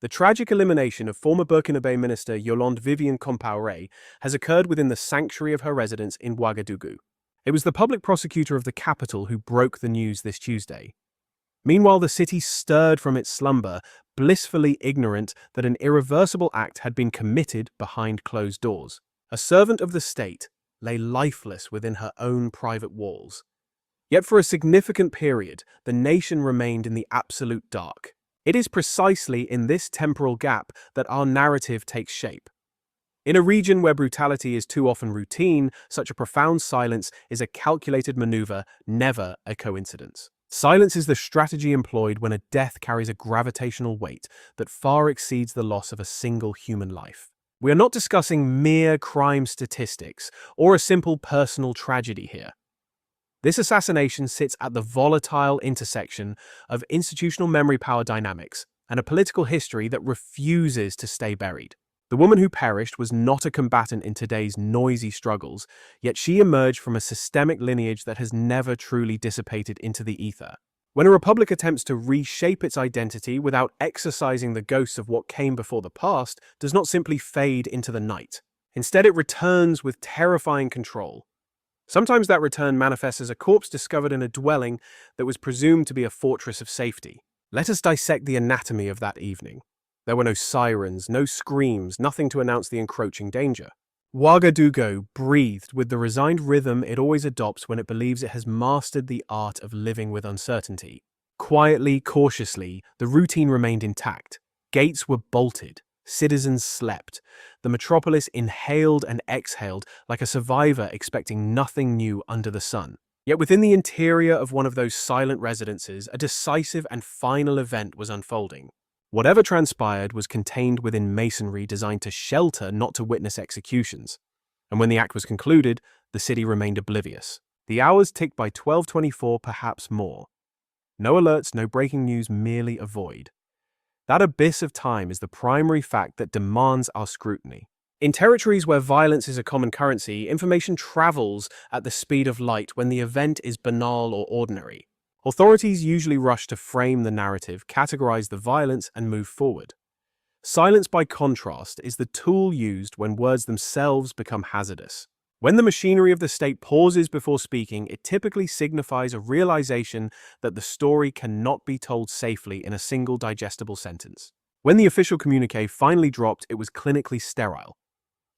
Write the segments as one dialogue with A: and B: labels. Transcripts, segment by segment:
A: The tragic elimination of former Burkina Faso Minister Yolande Viviane Compaoré has occurred within the sanctuary of her residence in Ouagadougou. It was the public prosecutor of the capital who broke the news this Tuesday. Meanwhile, the city stirred from its slumber, blissfully ignorant that an irreversible act had been committed behind closed doors. A servant of the state lay lifeless within her own private walls. Yet for a significant period, the nation remained in the absolute dark. It is precisely in this temporal gap that our narrative takes shape. In a region where brutality is too often routine, such a profound silence is a calculated maneuver, never a coincidence. Silence is the strategy employed when a death carries a gravitational weight that far exceeds the loss of a single human life. We are not discussing mere crime statistics or a simple personal tragedy here. This assassination sits at the volatile intersection of institutional memory power dynamics and a political history that refuses to stay buried. The woman who perished was not a combatant in today's noisy struggles, yet she emerged from a systemic lineage that has never truly dissipated into the ether. When a republic attempts to reshape its identity without exorcising the ghosts of what came before the past, does not simply fade into the night. Instead, it returns with terrifying control. Sometimes that return manifests as a corpse discovered in a dwelling that was presumed to be a fortress of safety. Let us dissect the anatomy of that evening. There were no sirens, no screams, nothing to announce the encroaching danger. Ouagadougou breathed with the resigned rhythm it always adopts when it believes it has mastered the art of living with uncertainty. Quietly, cautiously, the routine remained intact. Gates were bolted. Citizens slept. The metropolis inhaled and exhaled like a survivor expecting nothing new under the sun. Yet within the interior of one of those silent residences, a decisive and final event was unfolding. Whatever transpired was contained within masonry designed to shelter, not to witness executions. And when the act was concluded, the city remained oblivious. The hours ticked by 12:24, perhaps more. No alerts, no breaking news, merely a void. That abyss of time is the primary fact that demands our scrutiny. In territories where violence is a common currency, information travels at the speed of light when the event is banal or ordinary. Authorities usually rush to frame the narrative, categorize the violence, and move forward. Silence, by contrast, is the tool used when words themselves become hazardous. When the machinery of the state pauses before speaking, it typically signifies a realization that the story cannot be told safely in a single digestible sentence. When the official communiqué finally dropped, it was clinically sterile.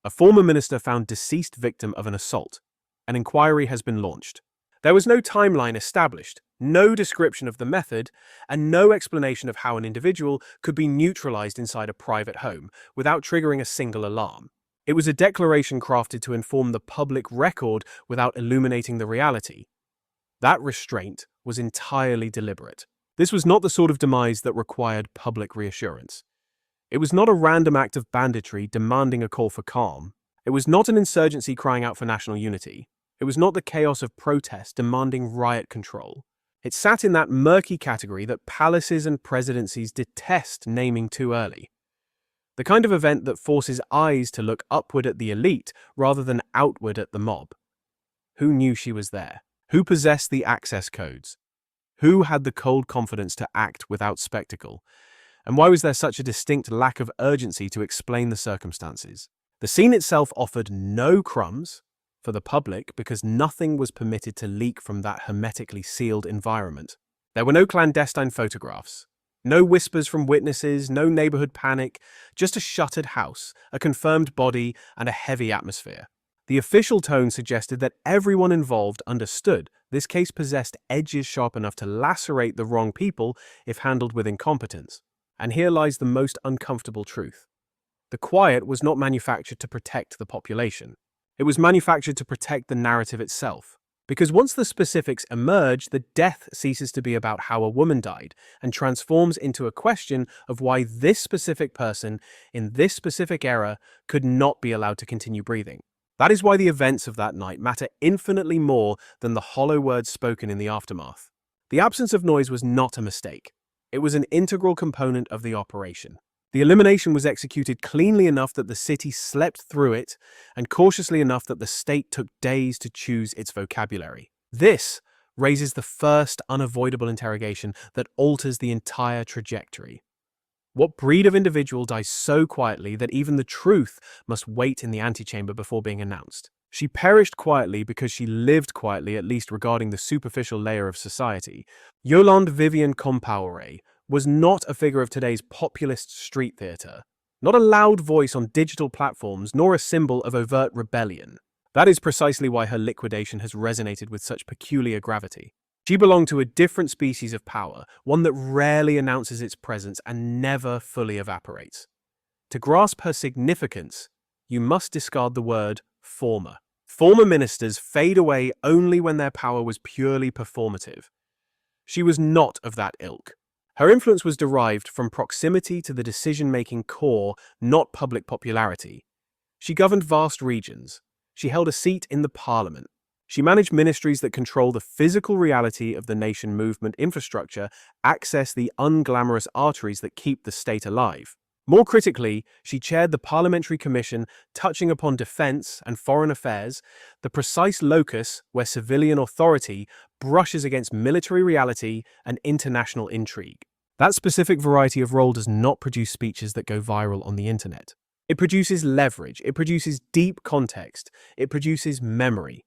A: A former minister found deceased victim of an assault. An inquiry has been launched. There was no timeline established, no description of the method, and no explanation of how an individual could be neutralized inside a private home without triggering a single alarm. It was a declaration crafted to inform the public record without illuminating the reality. That restraint was entirely deliberate. This was not the sort of demise that required public reassurance. It was not a random act of banditry demanding a call for calm. It was not an insurgency crying out for national unity. It was not the chaos of protest demanding riot control. It sat in that murky category that palaces and presidencies detest naming too early. The kind of event that forces eyes to look upward at the elite rather than outward at the mob. Who knew she was there? Who possessed the access codes? Who had the cold confidence to act without spectacle? And why was there such a distinct lack of urgency to explain the circumstances? The scene itself offered no crumbs for the public because nothing was permitted to leak from that hermetically sealed environment. There were no clandestine photographs. No whispers from witnesses, no neighborhood panic, just a shuttered house, a confirmed body, and a heavy atmosphere. The official tone suggested that everyone involved understood this case possessed edges sharp enough to lacerate the wrong people if handled with incompetence. And here lies the most uncomfortable truth. The quiet was not manufactured to protect the population. It was manufactured to protect the narrative itself. Because once the specifics emerge, the death ceases to be about how a woman died and transforms into a question of why this specific person in this specific era could not be allowed to continue breathing. That is why the events of that night matter infinitely more than the hollow words spoken in the aftermath. The absence of noise was not a mistake. It was an integral component of the operation. The elimination was executed cleanly enough that the city slept through it, and cautiously enough that the state took days to choose its vocabulary. This raises the first unavoidable interrogation that alters the entire trajectory. What breed of individual dies so quietly that even the truth must wait in the antechamber before being announced? She perished quietly because she lived quietly, at least regarding the superficial layer of society. Yolande Viviane Compaoré was not a figure of today's populist street theatre, not a loud voice on digital platforms, nor a symbol of overt rebellion. That is precisely why her liquidation has resonated with such peculiar gravity. She belonged to a different species of power, one that rarely announces its presence and never fully evaporates. To grasp her significance, you must discard the word former. Former ministers fade away only when their power was purely performative. She was not of that ilk. Her influence was derived from proximity to the decision-making core, not public popularity. She governed vast regions. She held a seat in the parliament. She managed ministries that control the physical reality of the nation movement infrastructure, access the unglamorous arteries that keep the state alive. More critically, she chaired the Parliamentary Commission touching upon defense and foreign affairs, the precise locus where civilian authority brushes against military reality and international intrigue. That specific variety of role does not produce speeches that go viral on the internet. It produces leverage, it produces deep context, it produces memory.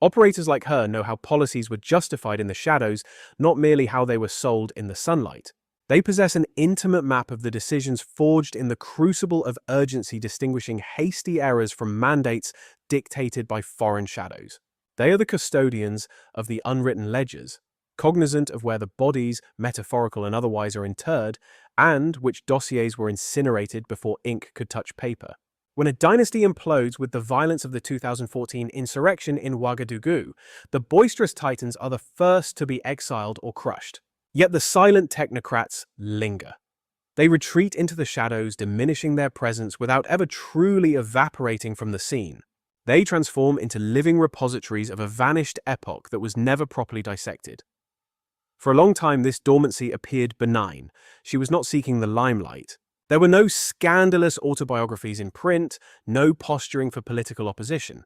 A: Operators like her know how policies were justified in the shadows, not merely how they were sold in the sunlight. They possess an intimate map of the decisions forged in the crucible of urgency, distinguishing hasty errors from mandates dictated by foreign shadows. They are the custodians of the unwritten ledgers, cognizant of where the bodies, metaphorical and otherwise, are interred, and which dossiers were incinerated before ink could touch paper. When a dynasty implodes with the violence of the 2014 insurrection in Ouagadougou, the boisterous titans are the first to be exiled or crushed. Yet the silent technocrats linger. They retreat into the shadows, diminishing their presence without ever truly evaporating from the scene. They transform into living repositories of a vanished epoch that was never properly dissected. For a long time, this dormancy appeared benign. She was not seeking the limelight. There were no scandalous autobiographies in print, no posturing for political opposition.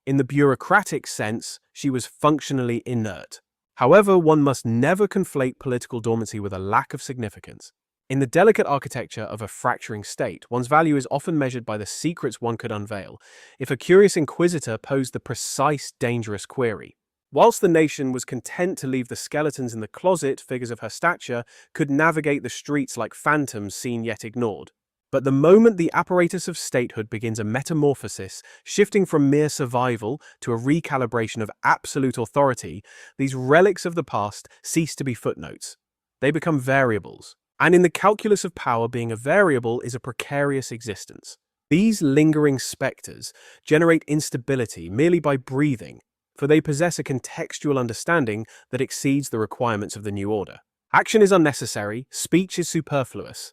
A: In the bureaucratic sense, she was functionally inert. However, one must never conflate political dormancy with a lack of significance. In the delicate architecture of a fracturing state, one's value is often measured by the secrets one could unveil. If a curious inquisitor posed the precise, dangerous query, whilst the nation was content to leave the skeletons in the closet, figures of her stature could navigate the streets like phantoms seen yet ignored. But the moment the apparatus of statehood begins a metamorphosis, shifting from mere survival to a recalibration of absolute authority, these relics of the past cease to be footnotes. They become variables. And in the calculus of power, being a variable is a precarious existence. These lingering spectres generate instability merely by breathing, for they possess a contextual understanding that exceeds the requirements of the new order. Action is unnecessary, speech is superfluous.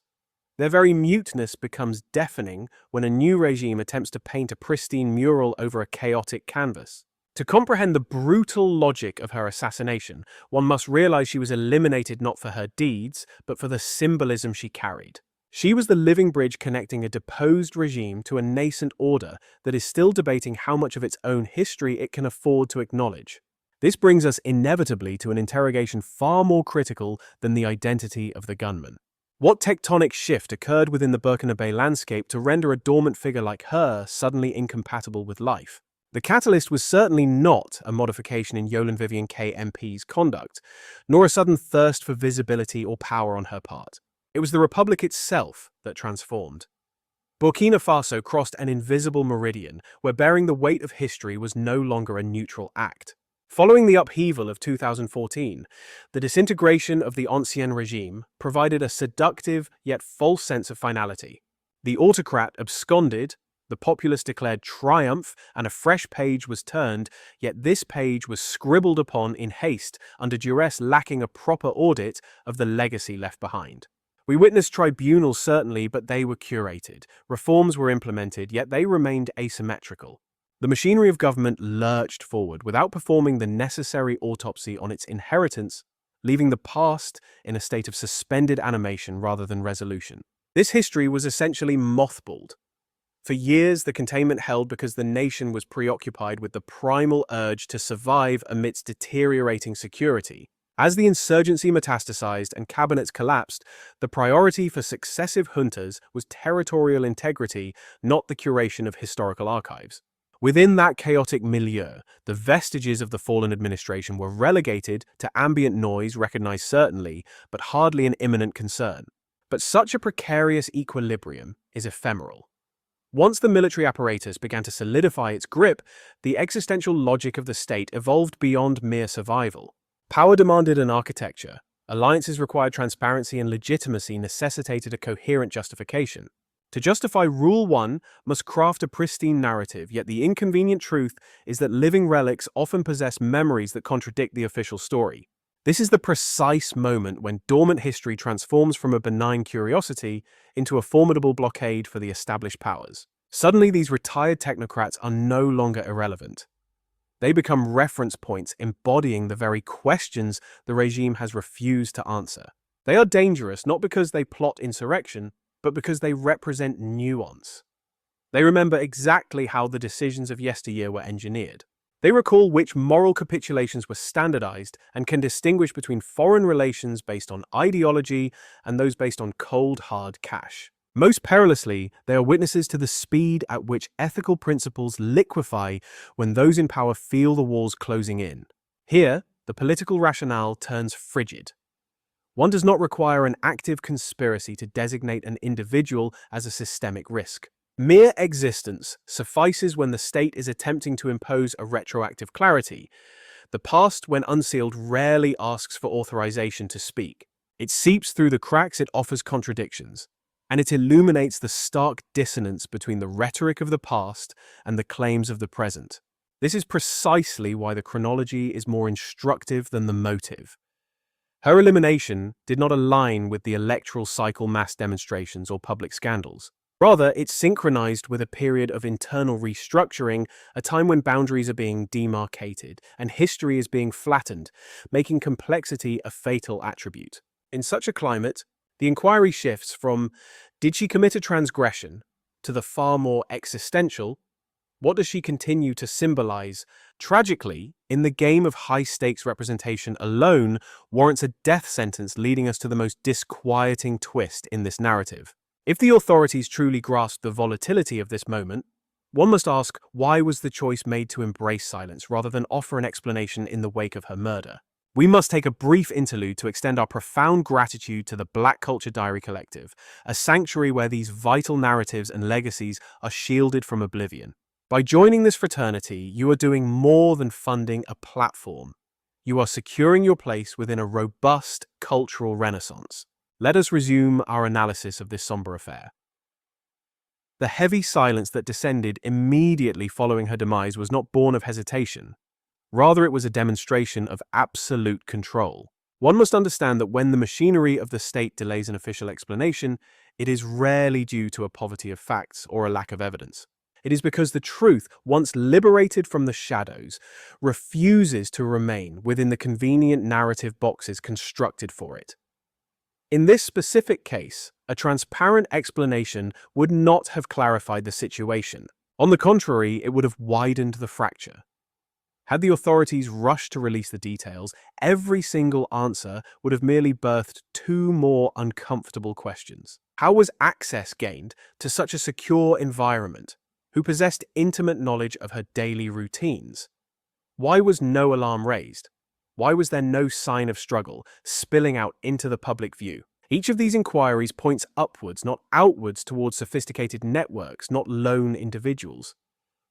A: Their very muteness becomes deafening when a new regime attempts to paint a pristine mural over a chaotic canvas. To comprehend the brutal logic of her assassination, one must realize she was eliminated not for her deeds, but for the symbolism she carried. She was the living bridge connecting a deposed regime to a nascent order that is still debating how much of its own history it can afford to acknowledge. This brings us inevitably to an interrogation far more critical than the identity of the gunman. What tectonic shift occurred within the Burkina Faso landscape to render a dormant figure like her suddenly incompatible with life? The catalyst was certainly not a modification in Yolande Viviane KMP's conduct, nor a sudden thirst for visibility or power on her part. It was the republic itself that transformed. Burkina Faso crossed an invisible meridian where bearing the weight of history was no longer a neutral act. Following the upheaval of 2014, the disintegration of the ancien regime provided a seductive yet false sense of finality. The autocrat absconded, the populace declared triumph, and a fresh page was turned, yet this page was scribbled upon in haste under duress, lacking a proper audit of the legacy left behind. We witnessed tribunals certainly, but they were curated. Reforms were implemented, yet they remained asymmetrical. The machinery of government lurched forward without performing the necessary autopsy on its inheritance, leaving the past in a state of suspended animation rather than resolution. This history was essentially mothballed. For years, the containment held because the nation was preoccupied with the primal urge to survive amidst deteriorating security. As the insurgency metastasized and cabinets collapsed, the priority for successive juntas was territorial integrity, not the curation of historical archives. Within that chaotic milieu, the vestiges of the fallen administration were relegated to ambient noise recognized certainly, but hardly an imminent concern. But such a precarious equilibrium is ephemeral. Once the military apparatus began to solidify its grip, the existential logic of the state evolved beyond mere survival. Power demanded an architecture. Alliances required transparency, and legitimacy necessitated a coherent justification. To justify rule, one must craft a pristine narrative, yet the inconvenient truth is that living relics often possess memories that contradict the official story. This is the precise moment when dormant history transforms from a benign curiosity into a formidable blockade for the established powers. Suddenly, these retired technocrats are no longer irrelevant. They become reference points embodying the very questions the regime has refused to answer. They are dangerous not because they plot insurrection, but because they represent nuance. They remember exactly how the decisions of yesteryear were engineered. They recall which moral capitulations were standardized and can distinguish between foreign relations based on ideology and those based on cold, hard cash. Most perilously, they are witnesses to the speed at which ethical principles liquefy when those in power feel the walls closing in. Here, the political rationale turns frigid. One does not require an active conspiracy to designate an individual as a systemic risk. Mere existence suffices when the state is attempting to impose a retroactive clarity. The past, when unsealed, rarely asks for authorization to speak. It seeps through the cracks, it offers contradictions, and it illuminates the stark dissonance between the rhetoric of the past and the claims of the present. This is precisely why the chronology is more instructive than the motive. Her elimination did not align with the electoral cycle, mass demonstrations, or public scandals. Rather, it synchronized with a period of internal restructuring, a time when boundaries are being demarcated and history is being flattened, making complexity a fatal attribute. In such a climate, the inquiry shifts from, did she commit a transgression, to the far more existential, what does she continue to symbolize? Tragically, in the game of high-stakes representation alone warrants a death sentence, leading us to the most disquieting twist in this narrative. If the authorities truly grasp the volatility of this moment, one must ask, why was the choice made to embrace silence rather than offer an explanation in the wake of her murder? We must take a brief interlude to extend our profound gratitude to the Black Culture Diary Collective, a sanctuary where these vital narratives and legacies are shielded from oblivion. By joining this fraternity, you are doing more than funding a platform. You are securing your place within a robust cultural renaissance. Let us resume our analysis of this somber affair. The heavy silence that descended immediately following her demise was not born of hesitation. Rather, it was a demonstration of absolute control. One must understand that when the machinery of the state delays an official explanation, it is rarely due to a poverty of facts or a lack of evidence. It is because the truth, once liberated from the shadows, refuses to remain within the convenient narrative boxes constructed for it. In this specific case, a transparent explanation would not have clarified the situation. On the contrary, it would have widened the fracture. Had the authorities rushed to release the details, every single answer would have merely birthed two more uncomfortable questions. How was access gained to such a secure environment? Who possessed intimate knowledge of her daily routines? Why was no alarm raised? Why was there no sign of struggle spilling out into the public view? Each of these inquiries points upwards, not outwards, towards sophisticated networks, not lone individuals.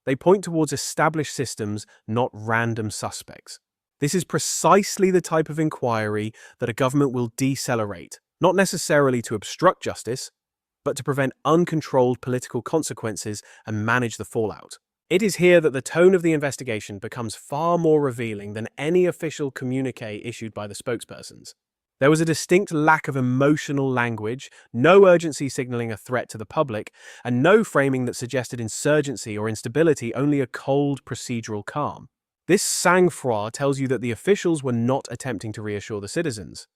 A: They point towards established systems, not random suspects. This is precisely the type of inquiry that a government will decelerate, not necessarily to obstruct justice, but to prevent uncontrolled political consequences and manage the fallout. It is here that the tone of the investigation becomes far more revealing than any official communiqué issued by the spokespersons. There was a distinct lack of emotional language, no urgency signaling a threat to the public, and no framing that suggested insurgency or instability, only a cold procedural calm. This sang-froid tells you that the officials were not attempting to reassure the citizens.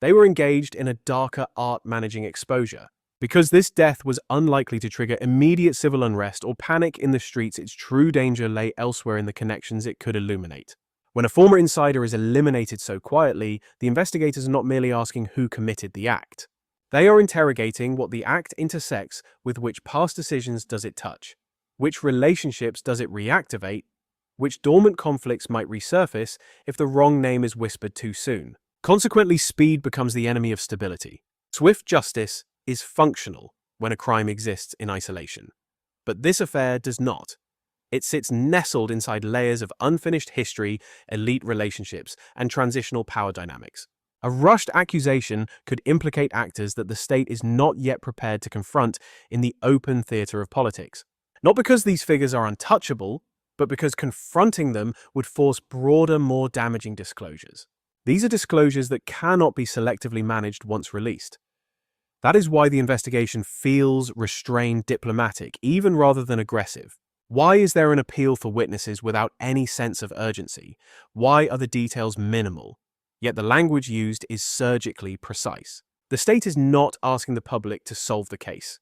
A: They were engaged in a darker art managing exposure. Because this death was unlikely to trigger immediate civil unrest or panic in the streets, its true danger lay elsewhere in the connections it could illuminate. When a former insider is eliminated so quietly, the investigators are not merely asking who committed the act. They are interrogating what the act intersects with, which past decisions does it touch, which relationships does it reactivate, which dormant conflicts might resurface if the wrong name is whispered too soon. Consequently, speed becomes the enemy of stability. Swift justice is functional when a crime exists in isolation. But this affair does not. It sits nestled inside layers of unfinished history, elite relationships, and transitional power dynamics. A rushed accusation could implicate actors that the state is not yet prepared to confront in the open theater of politics. Not because these figures are untouchable, but because confronting them would force broader, more damaging disclosures. These are disclosures that cannot be selectively managed once released. That is why the investigation feels restrained, diplomatic, even rather than aggressive. Why is there an appeal for witnesses without any sense of urgency? Why are the details minimal? Yet the language used is surgically precise. The state is not asking the public to solve the case.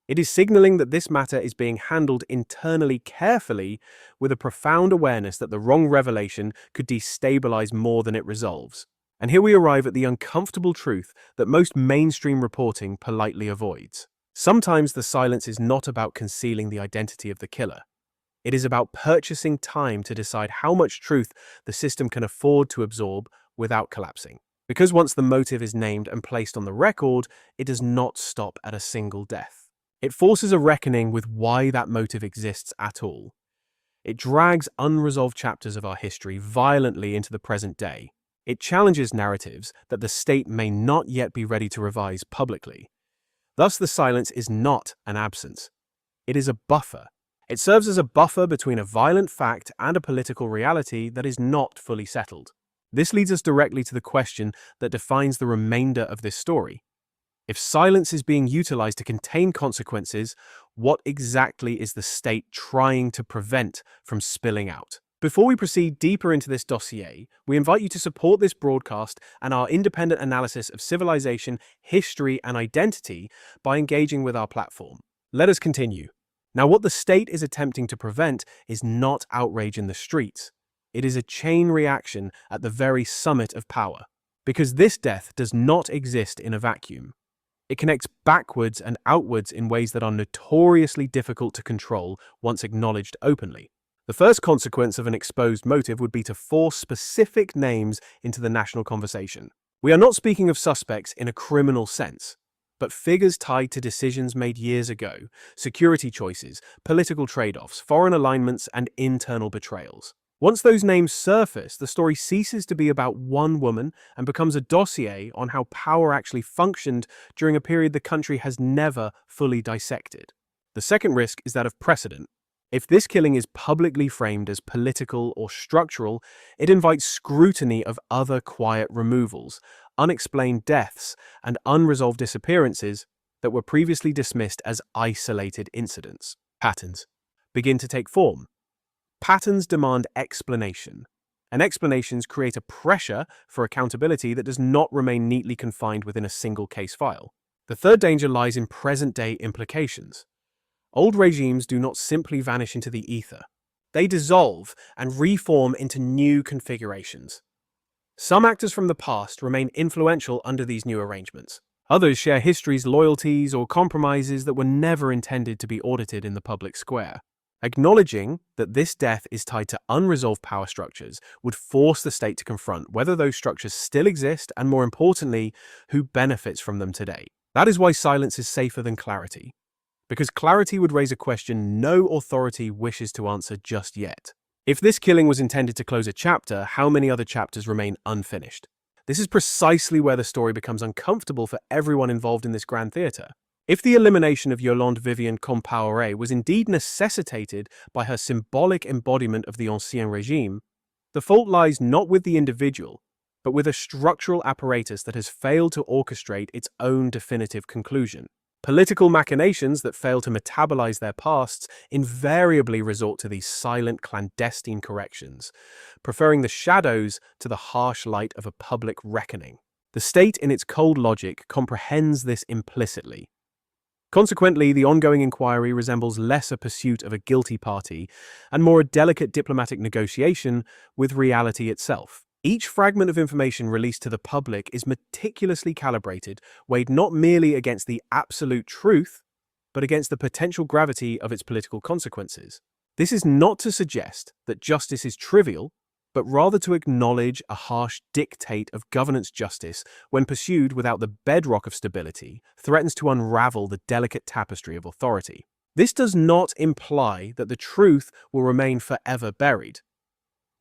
A: It is signaling that this matter is being handled internally carefully, with a profound awareness that the wrong revelation could destabilize more than it resolves. And here we arrive at the uncomfortable truth that most mainstream reporting politely avoids. Sometimes the silence is not about concealing the identity of the killer. It is about purchasing time to decide how much truth the system can afford to absorb without collapsing. Because once the motive is named and placed on the record, it does not stop at a single death. It forces a reckoning with why that motive exists at all. It drags unresolved chapters of our history violently into the present day. It challenges narratives that the state may not yet be ready to revise publicly. Thus, the silence is not an absence. It is a buffer. It serves as a buffer between a violent fact and a political reality that is not fully settled. This leads us directly to the question that defines the remainder of this story. If silence is being utilized to contain consequences, what exactly is the state trying to prevent from spilling out? Before we proceed deeper into this dossier, we invite you to support this broadcast and our independent analysis of civilization, history, and identity by engaging with our platform. Let us continue. Now, what the state is attempting to prevent is not outrage in the streets. It is a chain reaction at the very summit of power. Because this death does not exist in a vacuum. It connects backwards and outwards in ways that are notoriously difficult to control once acknowledged openly. The first consequence of an exposed motive would be to force specific names into the national conversation. We are not speaking of suspects in a criminal sense, but figures tied to decisions made years ago, security choices, political trade-offs, foreign alignments, and internal betrayals. Once those names surface, the story ceases to be about one woman and becomes a dossier on how power actually functioned during a period the country has never fully dissected. The second risk is that of precedent. If this killing is publicly framed as political or structural, it invites scrutiny of other quiet removals, unexplained deaths, and unresolved disappearances that were previously dismissed as isolated incidents. Patterns begin to take form. Patterns demand explanation, and explanations create a pressure for accountability that does not remain neatly confined within a single case file. The third danger lies in present-day implications. Old regimes do not simply vanish into the ether. They dissolve and reform into new configurations. Some actors from the past remain influential under these new arrangements. Others share histories, loyalties, or compromises that were never intended to be audited in the public square. Acknowledging that this death is tied to unresolved power structures would force the state to confront whether those structures still exist and, more importantly, who benefits from them today. That is why silence is safer than clarity. Because clarity would raise a question no authority wishes to answer just yet. If this killing was intended to close a chapter, how many other chapters remain unfinished? This is precisely where the story becomes uncomfortable for everyone involved in this grand theatre. If the elimination of Yolande Viviane Compaoré was indeed necessitated by her symbolic embodiment of the Ancien Régime, the fault lies not with the individual, but with a structural apparatus that has failed to orchestrate its own definitive conclusion. Political machinations that fail to metabolize their pasts invariably resort to these silent, clandestine corrections, preferring the shadows to the harsh light of a public reckoning. The state, in its cold logic, comprehends this implicitly. Consequently, the ongoing inquiry resembles less a pursuit of a guilty party and more a delicate diplomatic negotiation with reality itself. Each fragment of information released to the public is meticulously calibrated, weighed not merely against the absolute truth, but against the potential gravity of its political consequences. This is not to suggest that justice is trivial, but rather to acknowledge a harsh dictate of governance justice when pursued without the bedrock of stability threatens to unravel the delicate tapestry of authority. This does not imply that the truth will remain forever buried.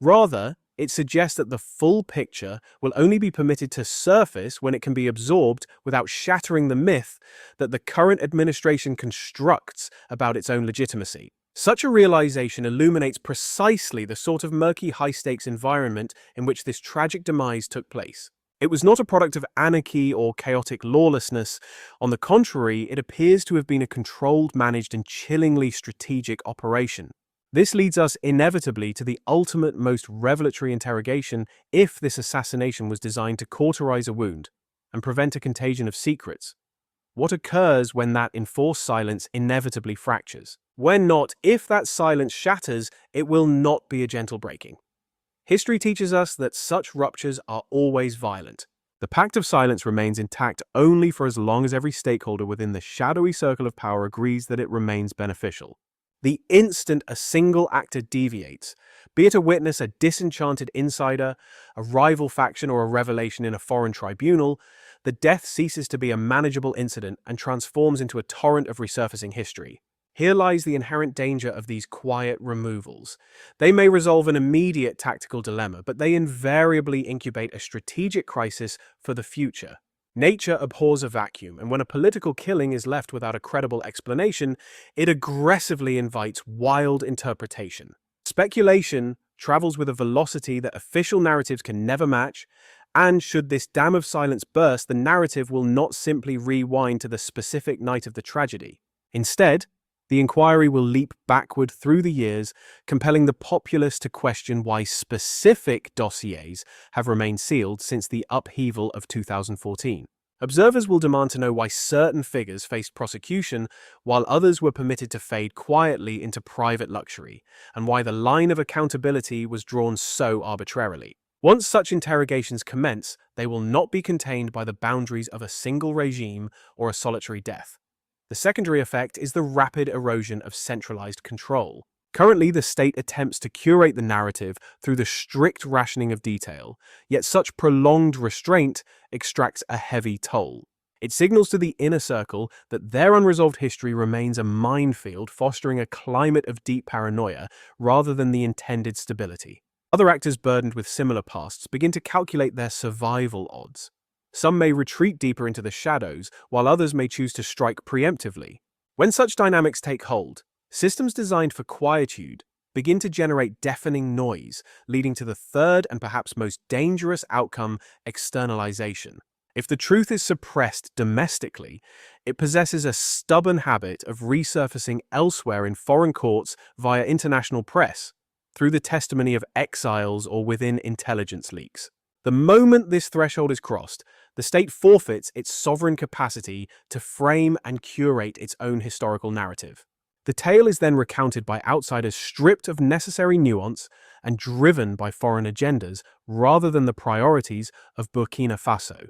A: Rather, it suggests that the full picture will only be permitted to surface when it can be absorbed without shattering the myth that the current administration constructs about its own legitimacy. Such a realization illuminates precisely the sort of murky high-stakes environment in which this tragic demise took place. It was not a product of anarchy or chaotic lawlessness. On the contrary, it appears to have been a controlled, managed, and chillingly strategic operation. This leads us inevitably to the ultimate, most revelatory interrogation: if this assassination was designed to cauterize a wound and prevent a contagion of secrets, what occurs when that enforced silence inevitably fractures? When not, if that silence shatters, it will not be a gentle breaking. History teaches us that such ruptures are always violent. The pact of silence remains intact only for as long as every stakeholder within the shadowy circle of power agrees that it remains beneficial. The instant a single actor deviates, be it a witness, a disenchanted insider, a rival faction, or a revelation in a foreign tribunal, the death ceases to be a manageable incident and transforms into a torrent of resurfacing history. Here lies the inherent danger of these quiet removals. They may resolve an immediate tactical dilemma, but they invariably incubate a strategic crisis for the future. Nature abhors a vacuum, and when a political killing is left without a credible explanation, it aggressively invites wild interpretation. Speculation travels with a velocity that official narratives can never match, and should this dam of silence burst, the narrative will not simply rewind to the specific night of the tragedy. Instead, the inquiry will leap backward through the years, compelling the populace to question why specific dossiers have remained sealed since the upheaval of 2014. Observers will demand to know why certain figures faced prosecution while others were permitted to fade quietly into private luxury, and why the line of accountability was drawn so arbitrarily. Once such interrogations commence, they will not be contained by the boundaries of a single regime or a solitary death. The secondary effect is the rapid erosion of centralized control. Currently, the state attempts to curate the narrative through the strict rationing of detail, yet such prolonged restraint extracts a heavy toll. It signals to the inner circle that their unresolved history remains a minefield, fostering a climate of deep paranoia rather than the intended stability. Other actors burdened with similar pasts begin to calculate their survival odds. Some may retreat deeper into the shadows, while others may choose to strike preemptively. When such dynamics take hold, systems designed for quietude begin to generate deafening noise, leading to the third and perhaps most dangerous outcome: externalization. If the truth is suppressed domestically, it possesses a stubborn habit of resurfacing elsewhere in foreign courts via international press, through the testimony of exiles or within intelligence leaks. The moment this threshold is crossed, the state forfeits its sovereign capacity to frame and curate its own historical narrative. The tale is then recounted by outsiders stripped of necessary nuance and driven by foreign agendas rather than the priorities of Burkina Faso.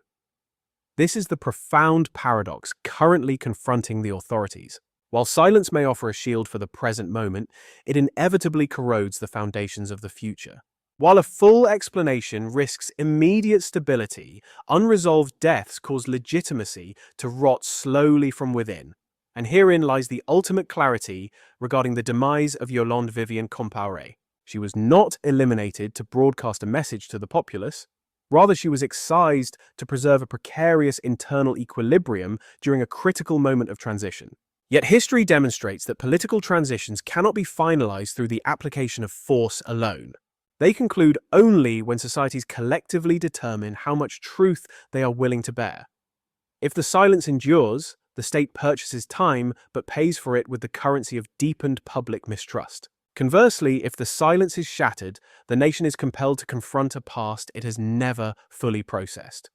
A: This is the profound paradox currently confronting the authorities. While silence may offer a shield for the present moment, it inevitably corrodes the foundations of the future. While a full explanation risks immediate stability, unresolved deaths cause legitimacy to rot slowly from within. And herein lies the ultimate clarity regarding the demise of Yolande Viviane Compaoré. She was not eliminated to broadcast a message to the populace. Rather, she was excised to preserve a precarious internal equilibrium during a critical moment of transition. Yet history demonstrates that political transitions cannot be finalized through the application of force alone. They conclude only when societies collectively determine how much truth they are willing to bear. If the silence endures, the state purchases time but pays for it with the currency of deepened public mistrust. Conversely, if the silence is shattered, the nation is compelled to confront a past it has never fully processed.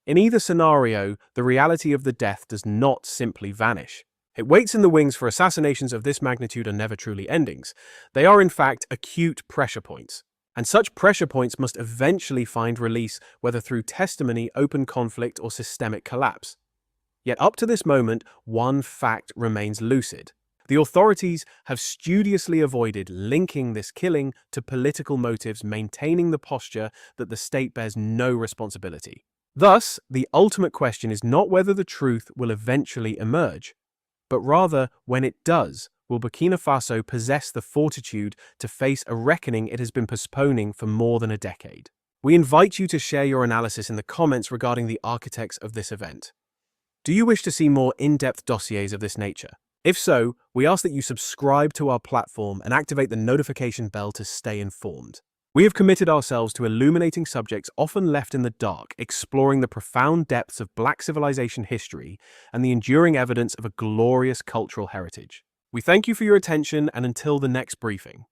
A: In either scenario, the reality of the death does not simply vanish. It waits in the wings for assassinations of this magnitude are never truly endings. They are in fact acute pressure points. And such pressure points must eventually find release, whether through testimony, open conflict, or systemic collapse. Yet up to this moment, one fact remains lucid. The authorities have studiously avoided linking this killing to political motives, maintaining the posture that the state bears no responsibility. Thus, the ultimate question is not whether the truth will eventually emerge, but rather, when it does, will Burkina Faso possess the fortitude to face a reckoning it has been postponing for more than a decade? We invite you to share your analysis in the comments regarding the architects of this event. Do you wish to see more in-depth dossiers of this nature? If so, we ask that you subscribe to our platform and activate the notification bell to stay informed. We have committed ourselves to illuminating subjects often left in the dark, exploring the profound depths of Black civilization history and the enduring evidence of a glorious cultural heritage. We thank you for your attention, and until the next briefing.